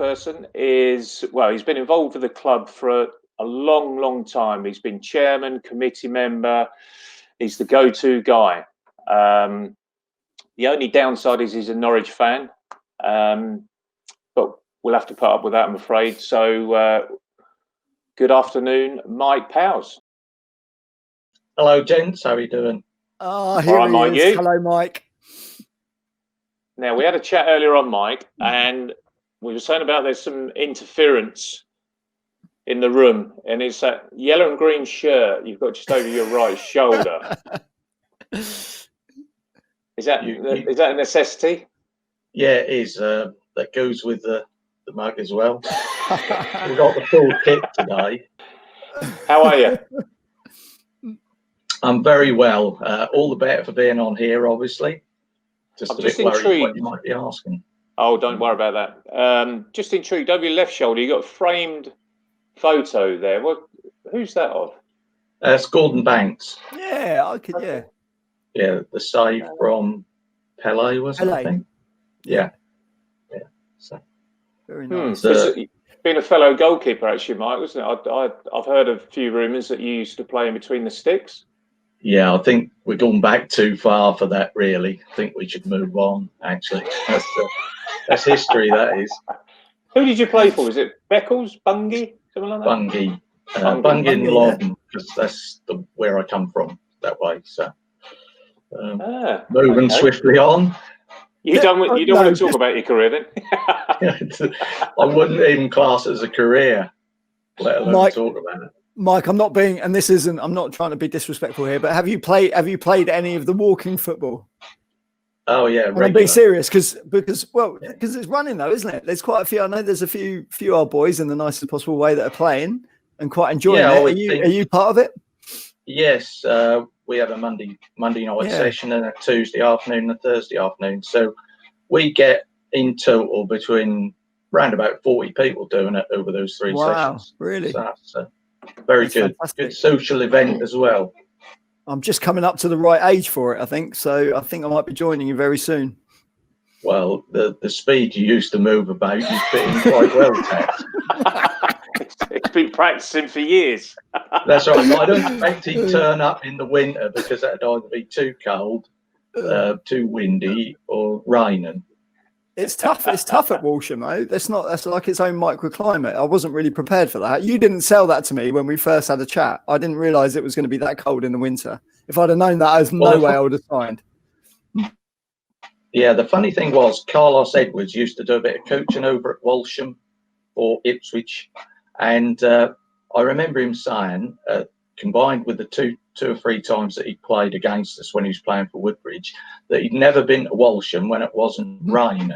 person is, well, he's been involved with the club for a long, long time. He's been chairman, committee member. He's the go-to guy. The only downside is he's a Norwich fan, but we'll have to put up with that, I'm afraid. So, good afternoon, Mike Powles. Hello, gents. How are you doing? Oh, here he Mike, is. you? Hello, Mike. Now, we had a chat earlier on, Mike, and we were saying about there's some interference in the room, and it's that yellow and green shirt you've got just over your right shoulder. Is that a necessity? Yeah, it is. That goes with the mug as well. We've got the full kit today. How are you? I'm very well. All the better for being on here, obviously. I'm A just bit worried intrigued. what you might be asking. Oh, don't worry about that. Just intrigued. Over your left shoulder, you got a framed photo there. Who's that of? It's Gordon Banks. Yeah, I could. Yeah. Yeah, the save from Pele, wasn't it? I think. Yeah. So very nice. Being a fellow goalkeeper, actually, Mike, wasn't it? I've heard a few rumours that you used to play in between the sticks. Yeah, I think we're going back too far for that, really. I think we should move on, actually. That's history, that is. Who did you play for? Was it Beckles, Bungay, something like that? Bungay and Loddon, because that's where I come from that way. So, moving swiftly on. You don't want to talk about your career, then? I wouldn't even class it as a career, let alone talk about it. Mike, I'm not being, and I'm not trying to be disrespectful here, but have you played any of the walking football? Oh yeah, and I'm being serious because it's running though, isn't it? There's quite a few. I know there's a few old boys in the nicest possible way that are playing and quite enjoying it. Are you part of it? Yes, we have a Monday night session and a Tuesday afternoon and a Thursday afternoon. So we get in total between around about 40 people doing it over those 3 sessions. Wow, really? So that's very good. Fantastic. Good social event as well. I'm just coming up to the right age for it, I think. So I think I might be joining you very soon. Well, the speed you used to move about, you fit in quite well, Tats. It's been practicing for years. That's right. I don't expect he'd turn up in the winter because that'd either be too cold, too windy, or raining. It's tough. It's tough at Walsham, though. That's like its own microclimate. I wasn't really prepared for that. You didn't sell that to me when we first had a chat. I didn't realise it was going to be that cold in the winter. If I'd have known that, there's no way I would have signed. Yeah, the funny thing was, Carlos Edwards used to do a bit of coaching over at Walsham or Ipswich, and I remember him saying, combined with the two or three times that he played against us when he was playing for Woodbridge, that he'd never been to Walsham when it wasn't raining.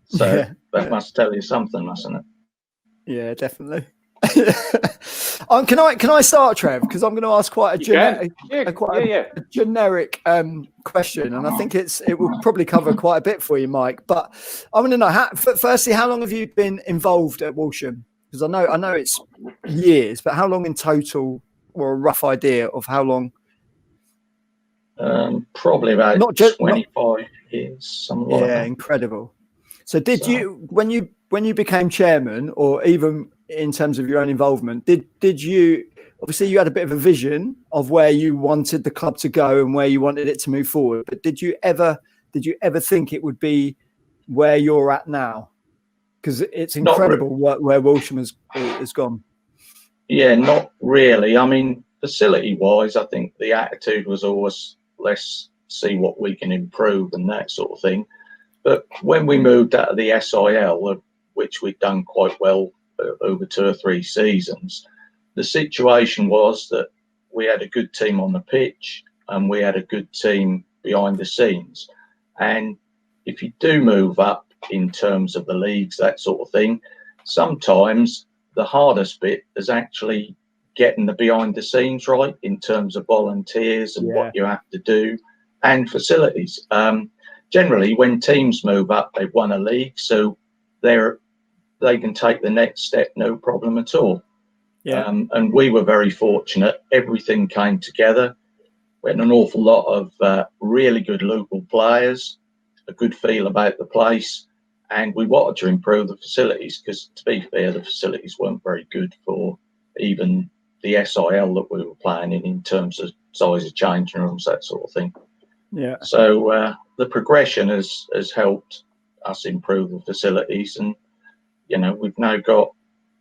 So that must tell you something, mustn't it? Yeah, definitely. Can I start, Trev? Because I'm going to ask quite a generic question, and I think it will probably cover quite a bit for you, Mike. But I want to know, firstly, how long have you been involved at Walsham? Because I know it's years, but how long in total, or a rough idea of how long? Probably about 25 years, something like that. Yeah, incredible. So you, when you became chairman, or even in terms of your own involvement, did you, obviously you had a bit of a vision of where you wanted the club to go and where you wanted it to move forward, but did you ever think it would be where you're at now? Because it's incredible where Walsham has gone. Yeah, not really. I mean, facility-wise, I think the attitude was always, let's see what we can improve and that sort of thing. But when we moved out of the SIL, which we'd done quite well over 2 or 3 seasons, the situation was that we had a good team on the pitch and we had a good team behind the scenes. And if you do move up in terms of the leagues, that sort of thing, sometimes the hardest bit is actually getting the behind the scenes right in terms of volunteers and what you have to do and facilities. Generally, when teams move up, they've won a league, so they can take the next step, no problem at all. Yeah. And we were very fortunate. Everything came together. We had an awful lot of really good local players, a good feel about the place, and we wanted to improve the facilities because, to be fair, the facilities weren't very good for even the SIL that we were playing in terms of size of changing rooms, that sort of thing. Yeah. So the progression has helped us improve the facilities, and we've now got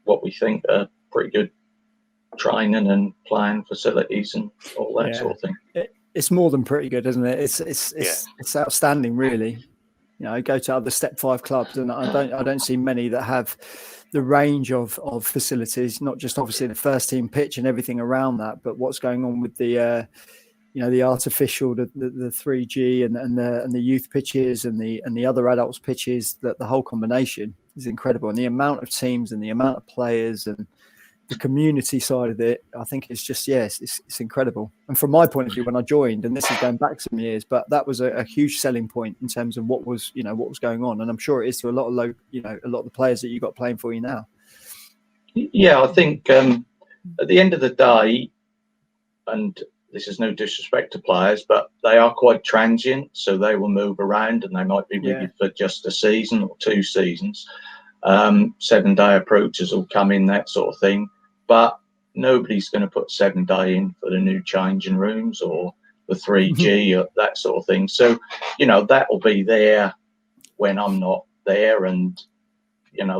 what we think are pretty good training and playing facilities and all that sort of thing. It's more than pretty good, isn't it? It's outstanding, really. I go to other Step 5 clubs, and I don't see many that have the range of facilities, not just obviously the first team pitch and everything around that, but what's going on with the the artificial, the 3G and the youth pitches and the other adults pitches. That the whole combination is incredible, and the amount of teams and the amount of players and the community side of it, I think it's just, it's incredible. And from my point of view, when I joined, and this is going back some years, but that was a huge selling point in terms of what was going on. And I'm sure it is to a lot of a lot of the players that you got playing for you now. Yeah, I think at the end of the day, and this is no disrespect to players, but they are quite transient, so they will move around, and they might be with you for just a season or 2 seasons. 7-day approaches will come in, that sort of thing. But nobody's going to put 7-day in for the new changing rooms or the 3G or that sort of thing. So, that will be there when I'm not there. And,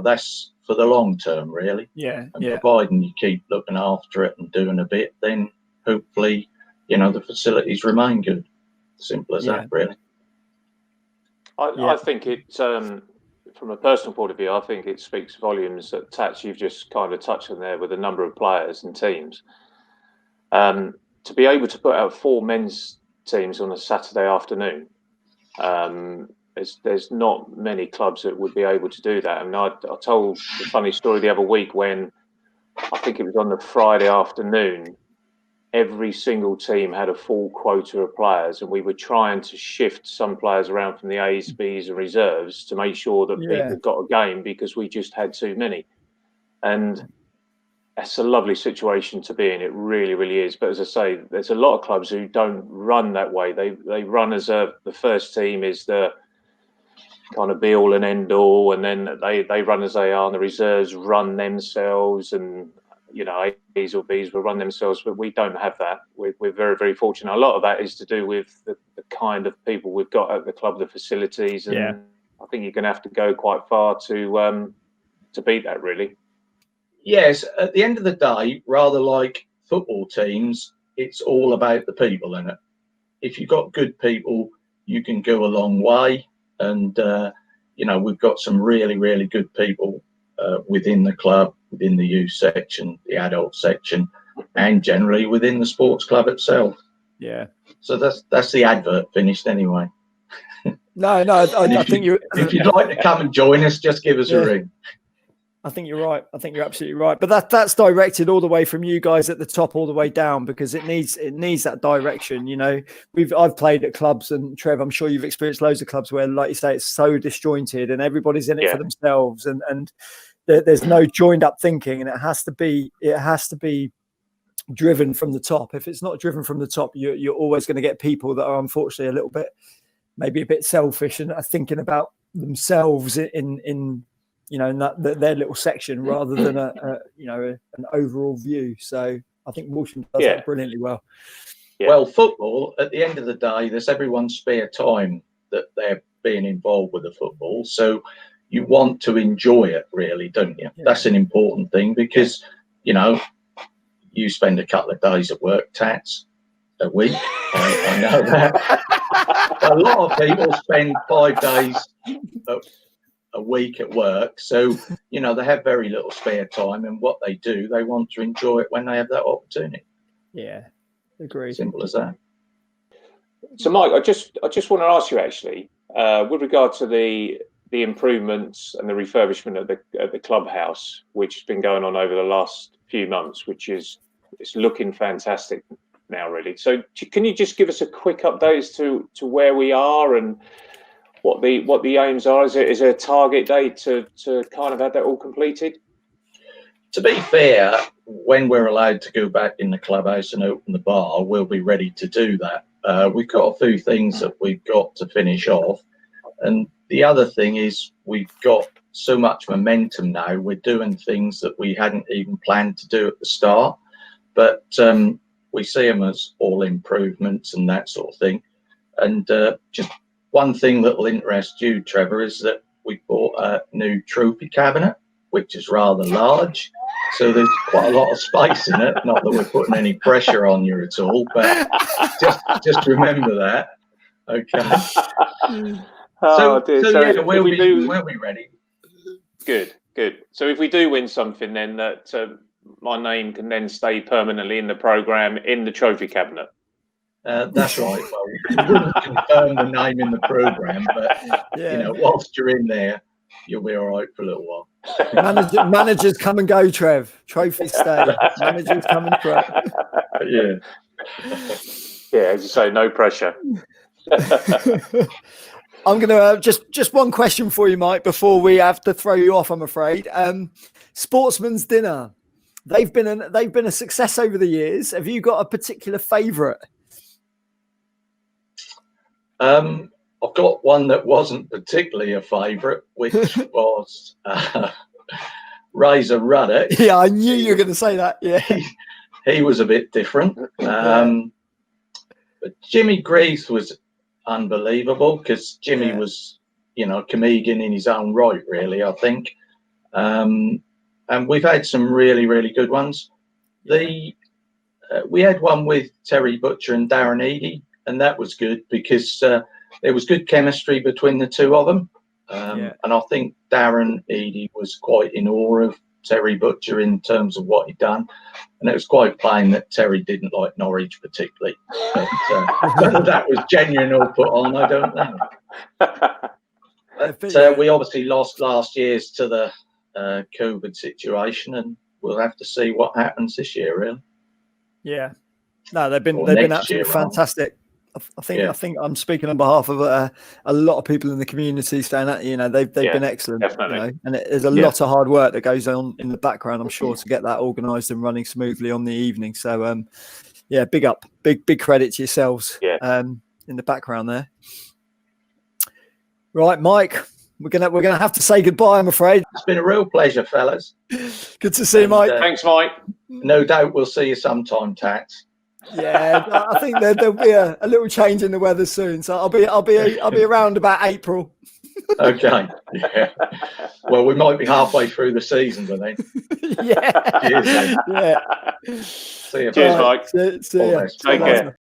that's for the long term, really. Yeah. And providing you keep looking after it and doing a bit, then hopefully, the facilities remain good. Simple as that, really. I think it's... from a personal point of view, I think it speaks volumes that Tats, you've just kind of touched on there with a number of players and teams. To be able to put out 4 men's teams on a Saturday afternoon, there's not many clubs that would be able to do that. I mean, I told a funny story the other week when I think it was on the Friday afternoon. Every single team had a full quota of players, and we were trying to shift some players around from the A's, B's and reserves to make sure that people got a game because we just had too many. And that's a lovely situation to be in. It really, really is. But as I say, there's a lot of clubs who don't run that way. They run as the first team is the kind of be all and end all, and then they run as they are, and the reserves run themselves, and A's or B's will run themselves, but we don't have that. We're very, very fortunate. A lot of that is to do with the kind of people we've got at the club, the facilities, and I think you're going to have to go quite far to beat that, really. Yes, at the end of the day, rather like football teams, it's all about the people in it. If you've got good people, you can go a long way, and we've got some really, really good people within the club, within the youth section, the adult section, and generally within the sports club itself. Yeah. So that's the advert finished anyway. No, I think you. If you'd like to come and join us, just give us a ring. I think you're right. I think you're absolutely right. But that's directed all the way from you guys at the top all the way down, because it needs that direction. I've played at clubs, and Trev, I'm sure you've experienced loads of clubs where, like you say, it's so disjointed and everybody's in it for themselves, and there's no joined up thinking, and it has to be driven from the top. If it's not driven from the top, you're always going to get people that are unfortunately a little bit, maybe a bit selfish and are thinking about themselves in their little section rather than an overall view. So I think Walsham does that brilliantly well. Yeah. Well, football, at the end of the day, there's everyone's spare time that they're being involved with the football. So you want to enjoy it, really, don't you? Yeah. That's an important thing, because, you spend a couple of days at work, Tats, a week. I know that. A lot of people spend 5 days a week at work. So, they have very little spare time, and what they do, they want to enjoy it when they have that opportunity. Yeah, agree. Simple as that. So, Mike, I just want to ask you, actually, with regard to the improvements and the refurbishment of the clubhouse, which has been going on over the last few months, it's looking fantastic now, really. So can you just give us a quick update as to where we are and what the aims are? Is there a target date to kind of have that all completed? To be fair, when we're allowed to go back in the clubhouse and open the bar, we'll be ready to do that. We've got a few things that we've got to finish off, and the other thing is we've got so much momentum now. We're doing things that we hadn't even planned to do at the start, but we see them as all improvements and that sort of thing. And just one thing that will interest you, Trevor, is that we bought a new trophy cabinet, which is rather large. So there's quite a lot of space in it. Not that we're putting any pressure on you at all, but just remember that. Okay. Oh, dear. So yeah, we'll be ready. Good. So if we do win something, then that my name can then stay permanently in the programme in the trophy cabinet. That's right. Well, we wouldn't confirm the name in the programme, but you know, whilst you're in there, you'll be all right for a little while. Managers come and go, Trev. Trophies stay. Managers come and go. Yeah. Yeah, as you say, no pressure. I'm going to just one question for you, Mike, before we have to throw you off, I'm afraid. Sportsman's Dinner. They've been a success over the years. Have you got a particular favourite? I've got one that wasn't particularly a favourite, which was Razor Ruddock. Yeah, I knew you were going to say that. Yeah, he was a bit different. But Jimmy Greaves was unbelievable because Jimmy was, you know, a comedian in his own right, really, I think. And we've had some really, really good ones. We had one with Terry Butcher and Darren Eady, and that was good because there was good chemistry between the two of them. And I think Darren Eady was quite in awe of Terry Butcher in terms of what he'd done. And it was quite plain that Terry didn't like Norwich particularly. But whether that was genuine or put on, I don't know. But we obviously lost last year's to the COVID situation, and we'll have to see what happens this year, really. Yeah. No, they've been absolutely fantastic. I think I'm speaking on behalf of a lot of people in the community saying that, you know, they've been excellent. Definitely. You know, and there's a lot of hard work that goes on in the background, I'm sure, to get that organised and running smoothly on the evening. So, big up, big credit to yourselves in the background there. Right, Mike, we're gonna have to say goodbye, I'm afraid. It's been a real pleasure, fellas. Good to see you, Mike. Thanks, Mike. No doubt we'll see you sometime, Tats. Yeah, I think there'll be a little change in the weather soon, so I'll be around about April. Okay. Yeah. Well, we might be halfway through the season, I think. Yeah. Cheers, mate. Yeah. See you. Cheers, Mike. See you. Take care.